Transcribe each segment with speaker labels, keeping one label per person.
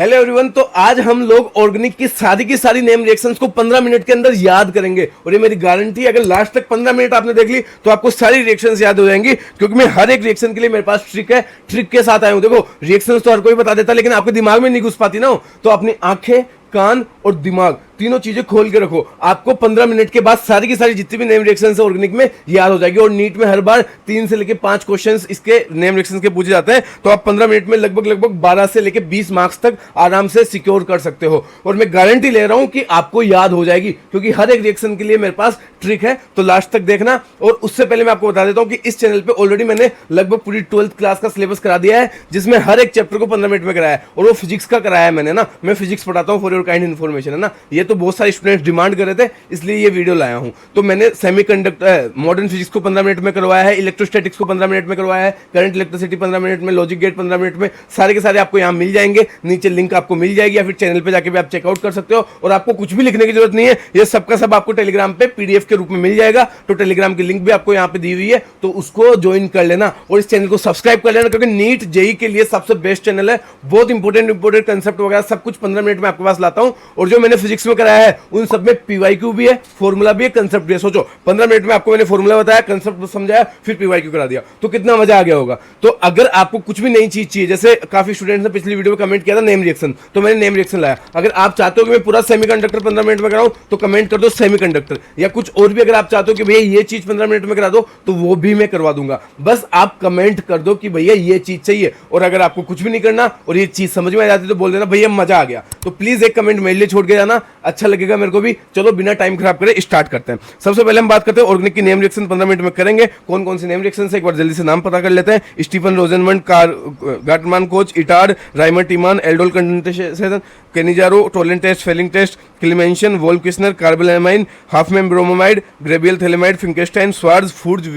Speaker 1: Hello everyone. तो आज हम लोग ऑर्गेनिक की सारी नेम रिएक्शंस को 15 मिनट के अंदर याद करेंगे और ये मेरी गारंटी है, अगर लास्ट तक 15 मिनट आपने देख ली तो आपको सारी रिएक्शंस याद हो जाएंगी, क्योंकि मैं हर एक रिएक्शन के लिए मेरे पास ट्रिक है, ट्रिक के साथ आया हूं। देखो रिएक्शंस तो हर कोई बता देता, लेकिन आपके दिमाग में नहीं घुस पाती ना, तो अपनी आंखें, कान और दिमाग तीनों चीजें खोल के रखो। आपको 15 मिनट के बाद सारी की सारी जितनी भी नेम रिएक्शंस है ऑर्गेनिक में याद हो जाएगी। और नीट में हर बार 3 से लेके 5 क्वेश्चंस इसके नेम रिएक्शंस के पूछे जाते हैं, तो आप 15 मिनट में लगभग 12 से लेके 20 मार्क्स तक आराम से सिक्योर कर सकते हो। और मैं गारंटी ले रहा हूं कि आपको याद हो जाएगी, क्योंकि हर एक रिएक्शन के लिए मेरे पास ट्रिक है। तो लास्ट तक देखना। और उससे पहले मैं आपको बता देता हूं कि इस चैनल पे ऑलरेडी मैंने लगभग पूरी 12th क्लास का सिलेबस करा दिया है, जिसमें हर एक चैप्टर को 15 मिनट में कराया है। और वो फिजिक्स का कराया है मैंने ना, मैं फिजिक्स पढ़ाता हूं फॉर योर काइंड इन्फॉर्मेशन, है ना। ये तो बहुत सारे स्टूडेंट्स डिमांड कर रहे थे, इसलिए ये वीडियो लाया हूं। तो मैंने सेमीकंडक्टर मॉडर्न फिजिक्स को 15 मिनट में करवाया है, इलेक्ट्रोस्टैटिक्स को 15 मिनट में करवाया है, करंट इलेक्ट्रिसिटी 15 मिनट में, लॉजिक गेट 15 मिनट में, सारे के सारे आपको यहां मिल जाएंगे। नीचे लिंक आपको मिल जाएगी, या फिर चैनल पे जाके भी आप चेकआउट कर सकते हो। और आपको कुछ भी लिखने की जरूरत नहीं है, ये सबका सब आपको टेलीग्राम पे पीडीएफ के रूप में मिल जाएगा। तो टेलीग्राम की लिंक भी आपको यहाँ पे दी हुई है, तो उसको ज्वाइन कर लेना और इस चैनल को सब्सक्राइब कर लेना, क्योंकि नीट जेई के लिए सबसे बेस्ट चैनल है। बहुत इंपोर्टेंट कंसेप्ट वगैरह सब कुछ 15 मिनट में आपके पास लाता हूं। और जो मैंने फिजिक्स में कराया है उन सब में पीवाईक्यू भी है, फॉर्मूला भी है, कंसेप्ट भी है। सोचो 15 मिनट में आपको मैंने फॉर्मूला बताया, कंसेप्ट समझाया, फिर पीवाईक्यू करा दिया, तो कितना मजा आ गया होगा। तो अगर आपको कुछ भी नई चीज चाहिए, जैसे काफी स्टूडेंट्स ने पिछली वीडियो में कमेंट किया था नेम रिएक्शन, तो मैंने नेम रिएक्शन लाया। अगर आप चाहते हो कि मैं पूरा सेमीकंडक्टर 15 मिनट में कराऊं, तो कमेंट कर दो सेमीकंडक्टर। या कुछ और भी अगर आप चाहते हो कि भैया ये चीज 15 मिनट में करा दो, तो वो भी मैं करवा दूंगा। बस आप कमेंट कर दो कि भैया ये चीज चाहिए। और अगर आपको कुछ भी नहीं करना और ये चीज समझ में आ जाती तो बोल देना भैया मजा आ गया। तो प्लीज एक कमेंट मेरे लिए छोड़ के जाना, अच्छा लगेगा मेरे को भी। चलो बिना टाइम खराब करे स्टार्ट करते हैं। सबसे पहले हम बात करते हैं ऑर्गेनिक की नेम रिएक्शन 15 मिनट में करेंगे। कौन कौन सी नेम रिएक्शन है एक बार जल्दी से नाम पता कर लेते हैं। Stephen Rosenmund, Gattermann Koch, Etard, Reimer Tiemann, aldol condensation, Cannizzaro, Tollens test, Fehling test, Clemmensen, Wolff Kishner, carbylamine, Hoffmann bromamide, Gabriel phthalimide, Finkelstein, Swarts, Wurtz,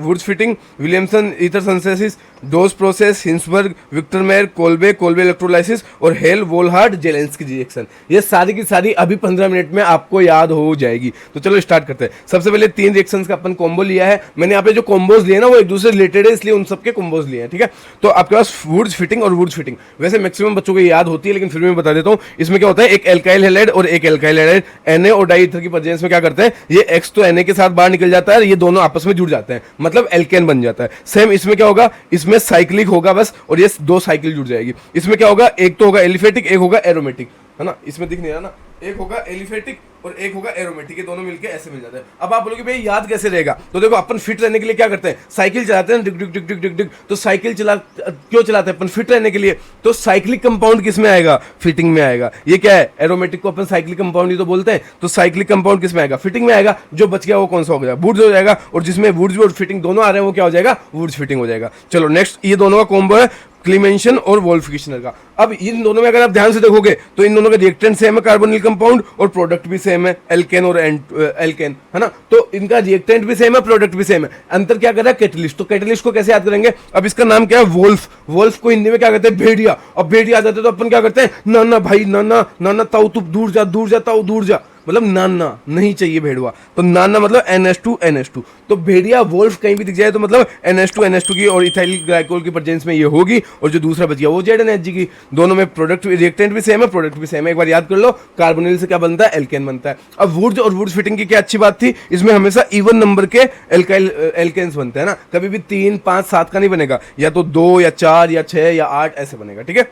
Speaker 1: Wurtz Fittig, Williamson ether synthesis, Dow's process, Hinsberg, Victor Meyer, Kolbe electrolysis और Hell Volhard Zelinsky reaction. ये सारी की सारी अभी 15 minute में आपको याद हो जाएगी। तो चलो स्टार्ट करते हैं। सबसे पहले 3 रिएक्शंस का अपन कॉम्बो लिया है। मैंने यहाँ पे जो कॉम्बोज लिए ना वो एक दूसरे रिलेटेड है, इसलिए उन सबके कॉम्बोज लिए हैं, ठीक है। तो आपके पास वुड्स फिटिंग और वुड्स फिटिंग वैसे मैक्सिमम बच्चों को याद होती है, लेकिन फिर मैं बता देता हूँ। इसमें क्या होता है, एक एल्काइल हैलाइड और एक एल्काइल हैलाइड Na और डाईईथर की प्रेजेंस में क्या करते हैं, ये X तो Na के साथ बाहर निकल जाता है, ये दोनों आपस में जुड़ जाते हैं, मतलब एल्केन बन जाता है। सेम इसमें क्या होगा, इसमें साइक्लिक होगा बस, और ये 2 साइकिल जुड़ जाएगी। इसमें क्या होगा, एक तो होगा एलिफेटिक, एक होगा एरोमेटिक, है ना। इसमें दिख नहीं रहा ना, एक होगा एलिफेटिक और एक होगा एरोमेटिक, ये दोनों मिलके ऐसे मिल जाते हैं। अब आप बोलोगे भाई याद कैसे रहेगा, तो देखो अपन फिट रहने के लिए क्या करते हैं, साइकिल चलाते हैं, डिग डिग डिग डिग डिग डिग। तो साइकिल क्यों चलाते हैं अपन, फिट रहने के लिए। तो साइक्लिक कंपाउंड किस में आएगा, फिटिंग में आएगा। ये क्या है, एरोमेटिक को अपन साइक्लिक कंपाउंड ही तो बोलते हैं। तो साइक्लिक कंपाउंड किस में आएगा, फिटिंग में आएगा। जो बच गया वो कौन सा हो गया, वुड्स हो जाएगा। और जिसमें वुड्स और फिटिंग दोनों आ रहे हैं वो क्या हो जाएगा, वुड्स फिटिंग हो जाएगा। चलो नेक्स्ट, ये दोनों का कॉम्बो है क्लीमेंशन और वोल्फ किस्नर का। अब इन दोनों में अगर आप ध्यान से देखोगे तो इन दोनों का रिएक्टेंट सेम है, कार्बोनिल कंपाउंड, और प्रोडक्ट भी सेम है, एल्केन और एल्केन, है ना। तो इनका रिएक्टेंट भी सेम है, प्रोडक्ट भी सेम है। अंतर क्या कर रहा है, कैटलिस्ट। तो कैटलिस्ट को कैसे याद करेंगे, अब इसका नाम क्या है, वोल्फ। वोल्फ को हिंदी में क्या कहते हैं, भेड़िया। अब भेड़िया आ जाते तो अपन क्या करते हैं, ना ना भाई, ना ना ना ना, ताऊ तू दूर जा, दूर जा ताऊ, दूर जा, मतलब नाना नहीं चाहिए भेड़वा। तो नाना मतलब NH2 तो भेड़िया वोल्फ कहीं भी दिख जाए तो मतलब NH2 की और इथाइल ग्लाइकोल की प्रेजेंस में ये होगी, और जो दूसरा बच गया वो ZNHG की। दोनों में प्रोडक्ट रिएक्टेंट भी सेम है, प्रोडक्ट भी सेम है। एक बार याद कर लो, कार्बोनिल से क्या बनता है, एल्केन बनता है। अब वुड्स और वुड्स फिटिंग की क्या अच्छी बात थी, इसमें हमेशा इवन नंबर के एल्केन्स बनते हैं ना, कभी भी 3, 5, 7 का नहीं बनेगा, या तो 2 या 4 या 6 या 8 ऐसे बनेगा, ठीक है।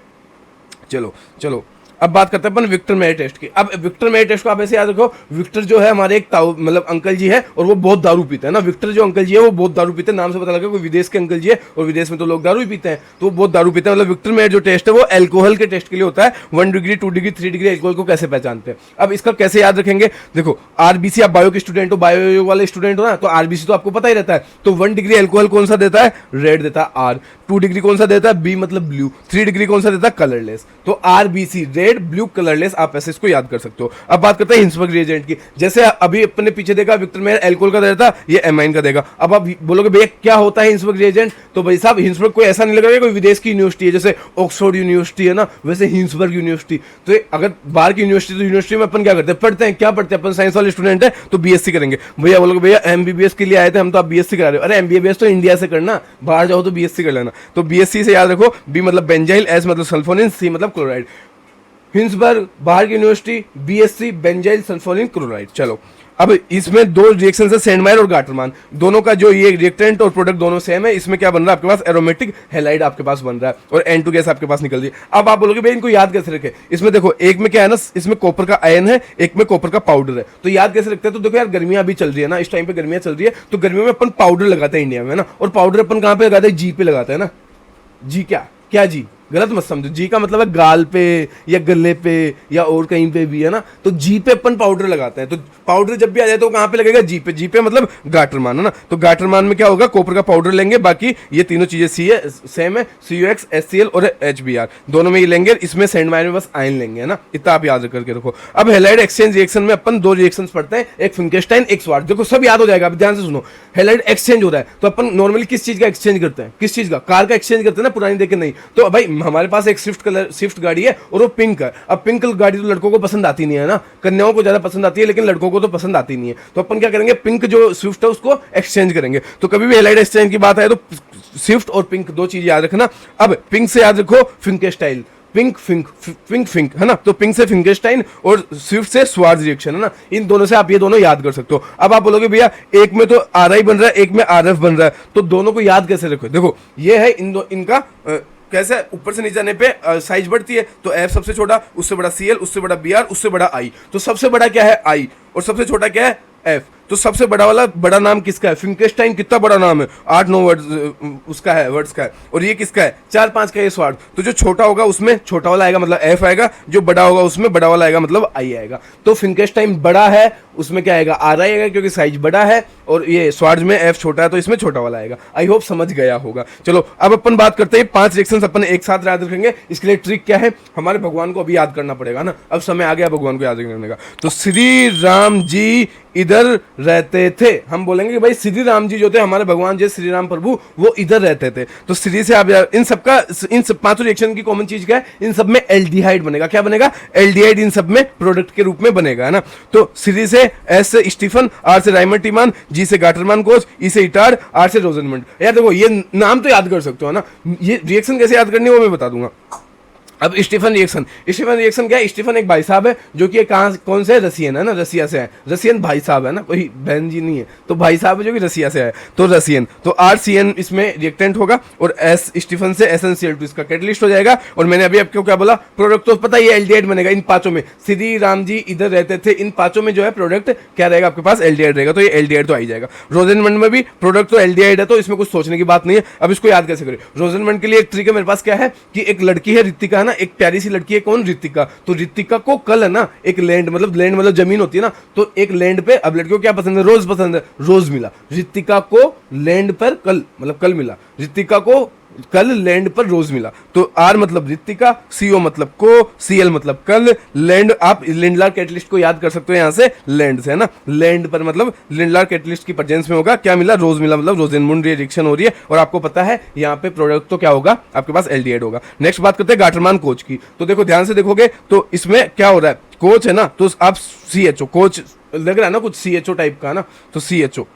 Speaker 1: चलो अब बात करते हैं अपन विक्टर मेयर टेस्ट की। अब विक्टर मेयर टेस्ट को आप ऐसे याद रखो, विक्टर जो है हमारे एक मतलब अंकल जी है, और वो बहुत दारू पीते हैं ना। विक्टर जो अंकल जी है वो बहुत दारू पीते हैं, नाम से पता लगा कोई विदेश के अंकल जी है, और विदेश में तो लोग दारू ही पीते हैं, तो वो बहुत दारू पीते हैं। मतलब विक्टर मेयर जो टेस्ट है वो एल्कोहल के टेस्ट के लिए होता है। 1 डिग्री, 2 डिग्री, 3 डिग्री एल्कोहल को कैसे पहचानते हैं। अब इसका कैसे याद रखेंगे, देखो आरबीसी, आप बायो के स्टूडेंट हो, बायो वाले स्टूडेंट हो ना, तो आरबीसी तो आपको पता ही रहता है। तो 1 डिग्री एल्कोहल कौन सा देता है, रेड देता है R। 2 डिग्री कौन सा देता है, B मतलब ब्लू। 3 डिग्री कौन सा देता है, कलरलेस। तो RBC red, red blue colourless, आप ऐसे इसको याद कर सकते हो। अब बात करते हैं हिंसबर्ग रिएजेंट की। जैसे अभी अपने पीछे देखा विक्टर मेयर एल्कोहल का दे रहा था, ये एमाइन का देगा। अब आप बोलोगे भैया क्या होता है हिंसबर्ग रिएजेंट, तो भाई साहब हिंसबर्ग कोई ऐसा नहीं लग रहा है कोई विदेश की यूनिवर्सिटी है, जैसे ऑक्सफोर्ड यूनिवर्सिटी है ना, वैसे हिंसबर्ग यूनिवर्सिटी। तो अगर बाहर की यूनिवर्सिटी, तो यूनिवर्सिटी में अपन क्या करते हैं, पढ़ते हैं, क्या पढ़ते हैं अपन, साइंस वाले स्टूडेंट है तो बीएससी करेंगे। भैया बोलोगे भैया एमबीबीएस के लिए आए थे हम, तो आप बीएससी करा रहे हो। अरे एमबीबीएस तो इंडिया से करना, बाहर जाओ तो बीएससी कर लेना। तो बीएससी से याद रखो, बी मतलब बेंजाइल, एस मतलब सल्फोनिन, सी मतलब क्लोराइड। हिंसबर्ग बाहर की university, BSc benzyl sulphonyl chloride. चलो अब इसमें दो रिएक्शन है, सेंडमायर और गाटरमान, दोनों का जो ये रिएक्टेंट और प्रोडक्ट दोनों सेम है। इसमें क्या बन रहा है आपके पास, एरोमेटिक हैलाइड आपके पास बन रहा है और N2 गैस आपके पास निकल रही है। अब आप बोलोगे भाई इनको याद कैसे रखे, इसमें देखो एक में क्या है ना, इसमें कॉपर का आयन है, एक में कॉपर का पाउडर है, तो याद कैसे रखते हैं। तो देखो यार गर्मियां अभी चल रही है ना, इस टाइम पे गर्मियां चल रही है, तो गर्मियों में अपन पाउडर लगाते हैं इंडिया में ना, और पाउडर अपन कहां पे लगाते हैं, जी पे लगाते हैं ना। जी क्या क्या जी, गलत मत समझो, जी का मतलब है गाल पे या गले पे या और कहीं पे भी है ना, तो जी पे अपन पाउडर लगाते हैं। तो पाउडर जब भी आ जाए तो कहां पे लगेगा, जी पे। जी पे मतलब गाटरमान है ना, तो गाटरमान में क्या होगा, कॉपर का पाउडर लेंगे, बाकी ये तीनों चीजें सी है सेम है, CuX HCl और HBr दोनों में ये लेंगे, इसमें सेंडमायर में बस आयन लेंगे है ना, इतना आप याद करके रखो। अब हैलाइड एक्सचेंज रिएक्शन में अपन दो रिएक्शन पढ़ते हैं, एक फिंकेस्टाइन एक स्वार्ट्ज। देखो सब याद हो जाएगा, अब ध्यान से सुनो। हैलाइड एक्सचेंज हो रहा है तो अपन नॉर्मली किस चीज का एक्सचेंज करते हैं, किस चीज का, कार का एक्सचेंज करते हैं ना, पुरानी देखे नहीं। तो भाई हमारे पास एक स्विफ्ट गाड़ी है और वो पिंक है। अब पिंक गाड़ी तो लड़कों को पसंद आती नहीं है ना, कन्याओं को ज्यादा पसंद आती है, लेकिन लड़कों को तो पसंद आती नहीं है। तो अपन क्या करेंगे, पिंक जो स्विफ्ट है उसको एक्सचेंज करेंगे। तो कभी भी हैलाइड एक्सचेंज की बात आए तो स्विफ्ट और पिंक दो चीज याद रखना। अब पिंक से याद रखो फिंकेस्टाइन, पिंक है ना, तो पिंक से फिंकेस्टाइन और स्विफ्ट से स्वार्ट्ज रिएक्शन है ना, इन दोनों से आप ये दोनों याद कर सकते हो। अब आप बोलोगे भैया एक में तो RI बन रहा है, एक में RF बन रहा है, तो दोनों को याद कैसे रखो। देखो ये है इनका कैसे ऊपर से नीचे जाने पे साइज बढ़ती है, तो F सबसे छोटा, उससे बड़ा Cl, उससे बड़ा Br, उससे बड़ा I। तो सबसे बड़ा क्या है I और सबसे छोटा क्या है F। तो सबसे बड़ा वाला बड़ा नाम किसका है, फिंकेस्टाइन कितना बड़ा नाम है, 8-9 वर्ड्स उसका है, वर्ड्स का है। और ये किसका है, 4-5 का ये स्वार्ट। तो जो छोटा होगा उसमें छोटा वाला आएगा मतलब F आएगा, जो बड़ा होगा उसमें बड़ा वाला आएगा मतलब I आएगा। तो फिंकेस्टाइन बड़ा है, उसमें क्या आएगा, RI आएगा क्योंकि साइज बड़ा है, और ये स्वार्ट्ज में F छोटा है तो इसमें छोटा वाला आएगा। आई होप समझ गया होगा। चलो अब अपन बात करते हैं 5 रिएक्शंस अपन एक साथ याद रखेंगे। इसके लिए ट्रिक क्या है, हमारे भगवान को अभी याद करना पड़ेगा ना, अब समय आ गया भगवान को याद करने का। तो श्री राम जी इधर रहते थे, हम बोलेंगे कि भाई श्री राम जी जो थे हमारे भगवान जय श्री राम प्रभु, वो इधर रहते थे। तो श्री से आप इन सबका, इन सब 5 रिएक्शन की कॉमन चीज क्या है, इन सब में एल्डिहाइड बनेगा। क्या बनेगा, एल्डिहाइड इन सब में प्रोडक्ट के रूप में बनेगा है ना। तो श्री से एस से स्टीफन, आर से राइमंड टीमान, जी से गाटरमान कोच, ई से इटार्ड, आर से रोजनमंड। यार देखो ये नाम तो याद कर सकते हो ना, ये रिएक्शन कैसे याद करनी है वो मैं बता दूंगा। अब स्टीफन रिएक्शन क्या है, स्टीफन एक भाई साहब है जो कि कहाँ कौन से रसियन है ना, रसिया से है, रसियन भाई साहब है ना, कोई बहन जी नहीं है, तो भाई साहब है जो कि रसिया से है, तो रसियन। तो RCN इसमें रिएक्टेंट होगा और S स्टीफन से SnCl2 इसका कैटलिस्ट हो जाएगा। और मैंने अभी आपको क्या बोला, प्रोडक्ट तो पता है ये एल्डिहाइड बनेगा इन पांचों में। श्री राम जी इधर रहते थे, इन पांचों में जो है प्रोडक्ट क्या रहेगा आपके पास, एल्डिहाइड रहेगा। तो ये एल्डिहाइड तो आ ही जाएगा। रोजनमंड में भी प्रोडक्ट तो एल्डिहाइड है, तो इसमें कुछ सोचने की बात नहीं है। अब इसको याद कैसे करें, रोजनमंड के लिए एक ट्रिक है मेरे पास, क्या है कि एक लड़की है रितिका है ना, एक प्यारी सी लड़की है, कौन, रितिका। तो रितिका को कल है ना एक लैंड मतलब जमीन होती है ना, तो एक लैंड पे, अब लड़कियों को क्या पसंद है, रोज पसंद है, रोज मिला। रितिका को लैंड पर कल मतलब कल मिला, रितिका को कल लैंड पर रोज मिला। तो R मतलब रितिका, CO मतलब को, CL मतलब कल, लैंड, आप लिंडलार कैटलिस्ट को याद कर सकते हो यहाँ से लैंड से है ना, लैंड पर मतलब लिंडलार कैटलिस्ट की प्रेजेंस में होगा, क्या मिला, रोज मिला, मतलब रोजेनमुंड रिएक्शन हो रही है। और आपको पता है यहाँ पे प्रोडक्ट तो क्या होगा आपके पास, एल्डिहाइड होगा। नेक्स्ट बात करते हैं गाटरमान कोच की। तो देखो ध्यान से देखोगे तो इसमें क्या हो रहा है, कोच है ना, तो आप CHO, कोच लग रहा है ना कुछ CHO टाइप का ना, तो CHO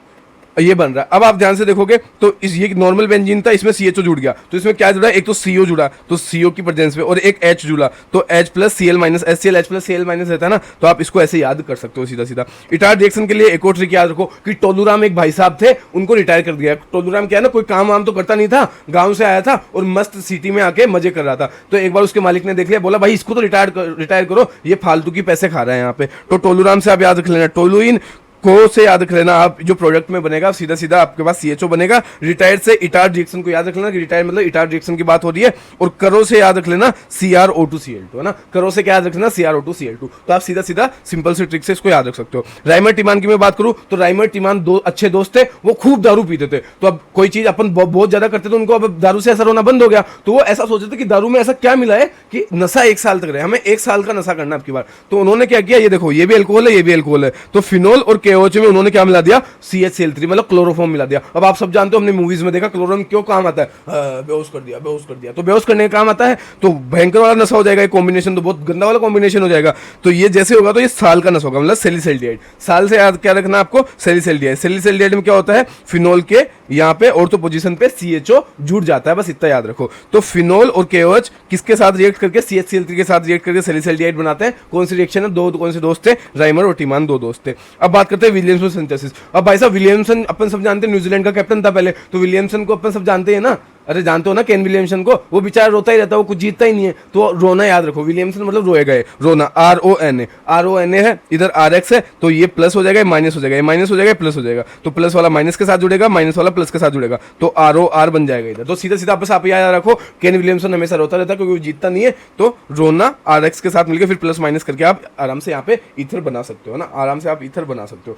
Speaker 1: ये बन रहा है। अब आप ध्यान से देखोगे तो ये नॉर्मल बेंजीन था, इसमें CHO जुड़ गया, तो इसमें क्या जुड़ा, एक तो CO जुड़ा, तो CO की प्रेजेंस में, और एक H जुड़ा, तो H plus Cl minus HCl, H plus Cl minus रहता है ना, तो आप इसको ऐसे याद कर सकते हो सीधा सीधा। इटार्ड रिएक्शन के लिए एक और ट्रिक याद रखो कि टोलूराम एक भाई साहब थे, उनको रिटायर कर दिया। टोलूराम क्या है ना, कोई काम वाम तो करता नहीं था, गाँव से आया था और मस्त सिटी में आके मजे कर रहा था। तो एक बार उसके मालिक ने देख लिया, बोला भाई इसको तो रिटायर करो, ये फालतू की पैसे खा रहा है यहाँ पे। तो टोलूराम से आप याद रख लेना, टोलुइन को से याद रख लेना आप, जो प्रोडक्ट में बनेगा सीधा सीधा आपके पास CHO बनेगा। रिटायर्ड से इटार्ड रिएक्शन को याद रख लेना कि रिटायर्ड मतलब इटार्ड रिएक्शन की बात हो रही है। और करो से याद रख लेना CrO2Cl2 है ना, करो से क्या याद रखना CrO2Cl2। तो आप सीधा सीधा सिंपल से ट्रिक से इसको याद रख सकते हो। राइमर टिमान की मैं बात करूं तो राइमर टिमान दो अच्छे दोस्त थे, वो खूब दारू पीते थे। तो अब कोई चीज अपन बहुत ज्यादा करते थे, उनको अब दारू से असर होना बंद हो गया। तो वो ऐसा सोचते थे कि दारू में ऐसा क्या मिला है कि नशा 1 साल तक रहे, हमें 1 साल का नशा करना आपकी बार। तो उन्होंने क्या किया, ये देखो ये भी अल्कोहल है, ये भी अल्कोहल है, तो फिनोल और KOH में उन्होंने क्या मिला दिया, CHCl3 मतलब क्लोरोफॉर्म मिला दिया। अब आप सब जानते हो, हमने मूवीज में देखा क्लोरोफॉर्म क्यों काम आता है, बेहोश कर दिया, बेहोश कर दिया। तो बेहोश करने का काम आता है, तो भयंकर वाला नशा हो जाएगा, कॉम्बिनेशन तो बहुत गंदा वाला कॉम्बिनेशन हो जाएगा। तो ये जैसे होगा तो ये साल का नशा होगा, मतलब सैलिसैल्डिहाइड। साल से याद क्या रखना आपको, सैलिसैल्डिहाइड। सैलिसैल्डिहाइड में क्या होता है, फिनोल के यहाँ पे ऑर्थो पोजीशन पे CHO जुड़ जाता है, बस इतना याद रखो। तो फिनोल और KOH किसके साथ रिएक्ट करके, CHCl3 के साथ रिएक्ट करके सैलिसैल्डिहाइड बनाते हैं। कौन सी रिएक्शन है, दो कौन से दोस्त थे, राइमर और टिमान दो दोस्त थे। अब बात करते हैं विलियमसन सिंथेसिस। अब भाई साहब विलियमसन अपन सब जानते हैं, न्यूजीलैंड का कैप्टन था पहले, तो विलियमसन को अपन सब जानते हैं ना, अरे जानते हो ना केन विलियमसन को, वो बेचारा रोता ही रहता है, वो कुछ जीतता ही नहीं है। तो रोना याद रखो, विलियमसन मतलब रोएगा, रोना RONA है, इधर RX है, तो ये प्लस हो जाएगा, माइनस हो जाएगा, माइनस हो जाएगा, प्लस हो जाएगा। तो प्लस वाला माइनस के साथ जुड़ेगा, माइनस वाला प्लस के साथ जुड़ेगा, तो ROR बन जाएगा इधर। तो सीधा सीधा बस आप याद रखो, केन विलियमसन हमेशा रोता रहता है क्योंकि वो जीतता नहीं है। तो रोना RX के साथ मिलकर फिर प्लस माइनस करके आप आराम से यहाँ पे ईथर बना सकते हो ना, आराम से आप ईथर बना सकते हो।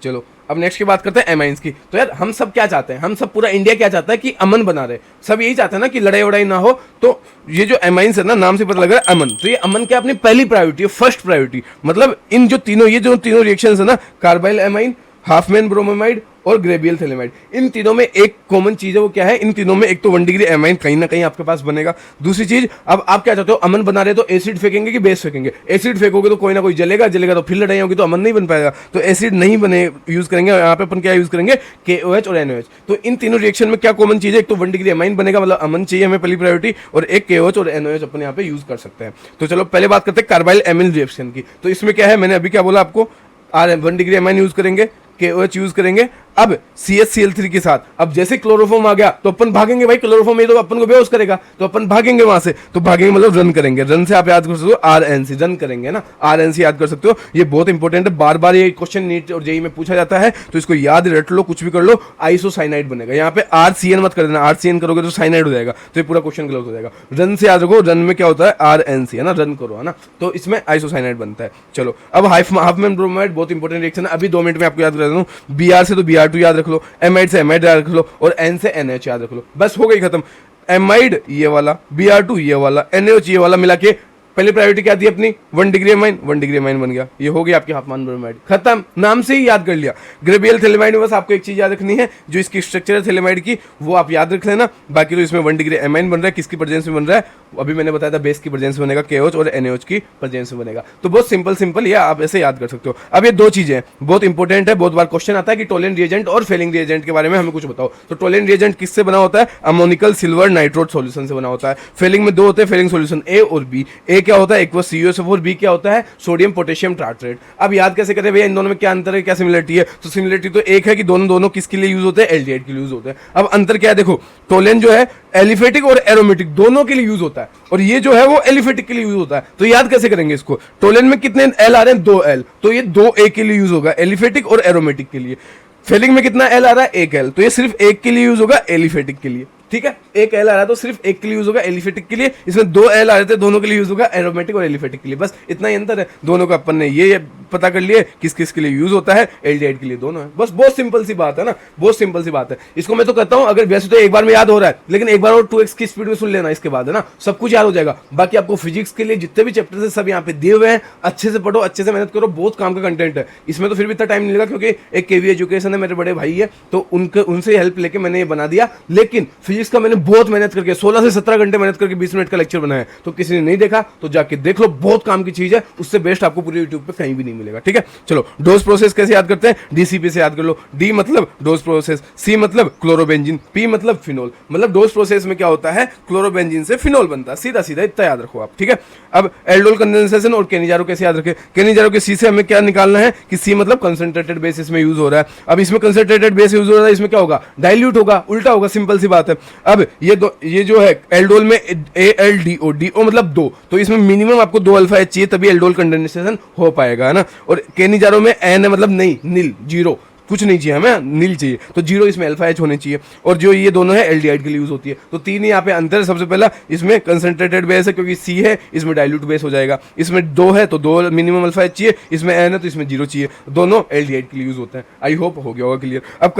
Speaker 1: चलो अब नेक्स्ट की बात करते हैं एमाइंस की। तो यार हम सब क्या चाहते हैं, हम सब पूरा इंडिया क्या चाहता है कि अमन बना रहे, सब यही चाहते हैं ना कि लड़ाई वड़ाई ना हो। तो ये जो एमाइंस है ना, नाम से पता लग रहा है अमन, तो ये अमन क्या अपनी पहली प्रायोरिटी है, फर्स्ट प्रायोरिटी। मतलब इन जो तीनों रिएक्शंस है ना, कार्बाइल एमाइन, हाफमैन ब्रोमाइड और ग्रेबियल थैलेमाइड, इन तीनों में एक कॉमन चीज है, वो क्या है, इन तीनों में एक तो 1 डिग्री एमाइन कहीं ना कहीं आपके पास बनेगा। दूसरी चीज, अब आप क्या चाहते हो, अमन बना रहे तो एसिड फेंकेंगे कि बेस फेंकेंगे, एसिड फेंकोगे तो कोई ना कोई जलेगा तो फिर लड़ाई होगी, तो अमन नहीं बन पाएगा, तो एसिड नहीं बने यूज करेंगे। यहाँ पे अपन क्या यूज करेंगे, KOH और NOH। तो इन तीनों रिएक्शन में क्या कॉमन चीज है, एक तो 1 डिग्री एमाइन बनेगा, मतलब अमन चाहिए हमें पहली प्रायोरिटी, और एक KOH और NOH अपन यहाँ पे यूज कर सकते हैं। तो चलो पहले बात करते हैं कार्बाइल एमिन रिएक्शन की। तो इसमें क्या है, मैंने अभी क्या बोला आपको, 1 डिग्री एमाइन यूज करेंगे, KOH यूज करेंगे, अब CHCl3 के साथ। अब जैसे क्लोरोफॉर्म आ गया तो अपन भागेंगे भाई, क्लोरोफॉर्म ये तो अपन को बेहोश करेगा, तो अपन भागेंगे वहां से। तो भागेंगे मतलब रन करेंगे, रन से आप याद कर सकते हो RNC, रन करेंगे ना, RNC याद कर सकते हो। ये बहुत इंपॉर्टेंट है, बार बार ये क्वेश्चन नीट और जेईई में पूछा जाता है, तो इसको याद रट लो, कुछ भी कर लो, आइसोसाइनाइड बनेगा। यहाँ पे RCN मत कर देना, RCN करोगे तो साइनाइड हो जाएगा, तो ये पूरा क्वेश्चन गलत हो जाएगा। रन से याद रखो, रन में क्या होता है, RNC है ना, रन करो है ना, तो इसमें आइसोसाइनाइड बनता है। चलो अब हाफमैन ब्रोमाइड बहुत इंपॉर्टेंट रिएक्शन है, अभी 2 मिनट में आपको याद करा दूं। BR से तो BR2 याद रख लो, एमाइड से एमाइड याद रख लो, और N से NH याद रख लो, बस हो गई खत्म। एमाइड ये वाला, BR2 ये वाला, NH ये वाला मिला के पहली प्रायोरिटी क्या थी अपनी, 1 डिग्री एमाइन, 1 डिग्री एमाइन बन गया, ये हो गया आपकी हाफमैन ब्रोमाइड, खत्म, नाम से ही याद कर लिया। ग्रेबियल थैलेमाइड में बस आपको एक चीज याद रखनी है, जो इसकी स्ट्रक्चर है थैलेमाइड की, वो आप याद रख लेना। बाकी तो इसमें 1 डिग्री एमाइन बन रहा है, किसकी प्रेजेंस में बन रहा है, अभी मैंने बताया था, बेस की प्रेजेंस में बनेगा, KOH और NOH की प्रेजेंस में बनेगा। तो बहुत सिंपल ये आप ऐसे याद कर सकते हो। अब ये 2 चीजें बहुत इंपॉर्टेंट है, बहुत बार क्वेश्चन आता है कि टोलेन रिएजेंट और फेलिंग रिएजेंट के बारे में हमें कुछ बताओ। तो टोलेन रिएजेंट किससे बना होता है, अमोनिकल सिल्वर नाइट्रोट सॉल्यूशन से बना होता है। फेलिंग में 2 होते हैं फेलिंग सॉल्यूशन, A और B। A क्या होता है, एक्वस CuSO4, B क्या होता है, सोडियम पोटेशियम टार्ट्रेट। अब याद कैसे करें भैया, इन दोनों में क्या अंतर है, क्या सिमिलरिटी है। तो सिमिलरिटी तो एक है कि दोनों किसके लिए यूज होते हैं, एल्डिहाइड के लिए यूज होते हैं। अब अंतर क्या है, देखो टोलेन जो है एलिफेटिक और एरोमेटिक दोनों के लिए यूज होता है, और ये जो है वो एलिफेटिक के लिए यूज होता है। तो याद कैसे करेंगे इसको, टोलेन में कितने L आ रहे हैं, 2 L, तो ये 2 A के लिए यूज होगा, एलिफेटिक और एरोमेटिक के लिए। फेलिंग में कितना L आ रहा है, 1 L, तो ये सिर्फ एक के लिए यूज होगा, एलिफेटिक के लिए। ठीक है, 1 L आ रहा है तो सिर्फ एक के लिए यूज होगा, एलिफेटिक के लिए। इसमें 2 L आ रहे थे, दोनों के लिए यूज होगा, एरोमेटिक और एलिफेटिक के लिए। बस इतना ही अंतर है, दोनों का अपन ने ये पता कर लिए किस किस के लिए यूज होता है, एल्डिहाइड के लिए दोनों है। बस बहुत सिंपल सी बात है ना, बहुत सिंपल सी बात है। इसको मैं तो कहता हूं, अगर वैसे तो एक बार में याद हो रहा है, लेकिन एक बार और 2x की स्पीड में सुन लेना, इसके बाद है ना सब कुछ याद हो जाएगा। बाकी आपको फिजिक्स के लिए जितने भी चैप्टर्स है सब यहाँ पे दिए हुए हैं, अच्छे से पढ़ो, अच्छे से मेहनत करो, बहुत काम का कंटेंट है इसमें। तो फिर भी इतना टाइम नहीं लगा, क्योंकि एक KV एजुकेशन है, मेरे बड़े भाई है, तो उनसे हेल्प लेके मैंने ये बना दिया। लेकिन फिजिक्स का मैंने बहुत मेहनत करके 16 से 17 घंटे मेहनत करके 20 मिनट का लेक्चर बनाया है, तो किसी ने नहीं देखा तो जाके देख लो, बहुत काम की चीज है, उससे बेस्ट आपको पूरे यूट्यूब पे कहीं भी नहीं मिलेगा। ठीक है, चलो डोज प्रोसेस कैसे याद करते हैं, DCP से याद कर लो। D मतलब डोज प्रोसेस, C मतलब क्लोरोबेंजीन, P मतलब फिनोल। मतलब डोज प्रोसेस में क्या होता है, क्लोरोबेंजीन से फिनोल बनता है, सीधा सीधा इतना याद रखो आप। ठीक है, अब एल्डोल कंडेंसेशन और केनिजारो कैसे याद रखें। केनिजारो के C से हमें क्या निकालना है कि C मतलब कंसंट्रेटेड बेस इसमें यूज हो रहा है। अब इसमें कंसंट्रेटेड बेस यूज हो रहा है, इसमें क्या होगा, डाइल्यूट होगा, उल्टा होगा, सिंपल सी बात है। अब ये जो है एल्डोल में ALDO, DO मतलब 2, तो इसमें मिनिमम आपको 2 अल्फा H चाहिए, तभी एल्डोल कंडेंसेशन हो पाएगा, है ना। ना। और केनिजारो में एन है मतलब नहीं, नील, जीरो, कुछ नहीं चाहिए हमें, नील चाहिए, तो जीरो इसमें अल्फा एच होने चाहिए। और जो ये दोनों है एल्डिहाइड के लिए यूज होती है। तो तीन यहाँ पे अंतर है। सबसे पहला इसमें कंसंट्रेटेड बेस है क्योंकि सी है, इसमें डाइल्यूट बेस हो जाएगा। इसमें दो है तो दो मिनिमम अल्फा एच चाहिए, इसमें एन है तो इसमें जीरो चाहिए। दोनों एल्डिहाइड के लिए यूज होते हैं। आई होप हो गया होगा क्लियर। अब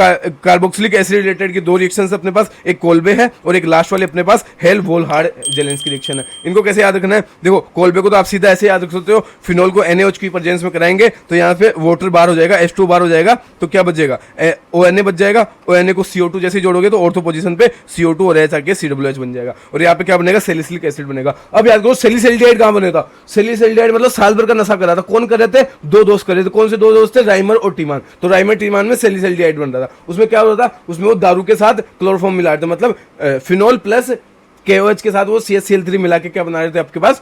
Speaker 1: कार्बोक्सिलिक एसिड रिलेटेड की दो रिएक्शन अपने पास, एक कोल्बे है और एक लास्ट वाले अपने पास हेल वोल्हार्ड जेलेंस्की रिएक्शन है। इनको कैसे याद रखना है? देखो कोल्बे को तो आप सीधा ऐसे याद रख सकते हो, फिनोल को NaOH की प्रेजेंस में कराएंगे तो यहाँ पे वाटर बार हो जाएगा, H2 बार हो जाएगा, तो क्या बचेगा? ONA बच जाएगा। ONA को CO2 जैसे जोड़ोगे तो ऑर्थो पोजीशन पे CO2 और H आके COOH बन जाएगा। और यहाँ पे क्या बनेगा? सैलिसिलिक एसिड बनेगा। अब याद करो सैलिसल्डिहाइड कहाँ बने था? सैलिसल्डिहाइड मतलब साल भर का नशा कर रहा था। कौन कर रहे थे? दो दोस्त कर रहे थे। कौन से दो दोस्त थे? राइमर और टीमान। तो राइमर टीमान में सैलिसल्डिहाइड बन रहा था। उसमें क्या हो रहा था? उसमें वो दारू के साथ क्लोरोफॉर्म मिला रहे थे, मतलब फिनोल प्लस KOH के साथ वो CH3 मिला के क्या बना रहे थे आपके पास?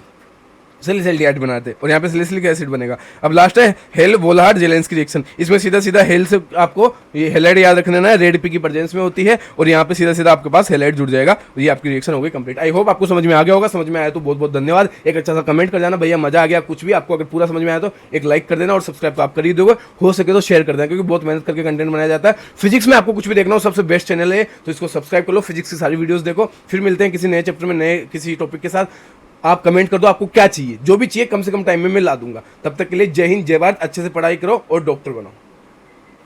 Speaker 1: सैलिसल्डिहाइड बनाते हैं। और यहाँ पे सैलिसिलिक एसिड बनेगा। अब लास्ट है हेल वोल्हार्ड जेलेंस्की रिएक्शन। इसमें सीधा सीधा हेल से आपको ये हेलाइड याद रखना है, रेड पी की प्रेजेंस में होती है और यहाँ पे सीधा सीधा आपके पास हेलाइड जुड़ जाएगा। ये आपकी रिएक्शन हो गई कंप्लीट। आई होप आपको समझ में आ गया होगा। समझ में आया तो बहुत बहुत धन्यवाद। एक अच्छा सा कमेंट कर जाना भैया मजा आ गया, कुछ भी आपको अगर पूरा समझ में आया तो एक लाइक कर देना और सब्सक्राइब तो आप कर ही दोगे, हो सके तो शेयर कर देना क्योंकि बहुत मेहनत करके कंटेंट बनाया जाता है। फिजिक्स में आपको कुछ भी देखना हो सबसे बेस्ट चैनल है, तो इसको सब्सक्राइब कर लो, फिजिक्स की सारी वीडियोस देखो। फिर मिलते हैं किसी नए चैप्टर में नए किसी टॉपिक के साथ। आप कमेंट कर दो आपको क्या चाहिए, जो भी चाहिए कम से कम टाइम में मैं ला दूंगा। तब तक के लिए जय हिंद, जय भारत, अच्छे से पढ़ाई करो और डॉक्टर बनो।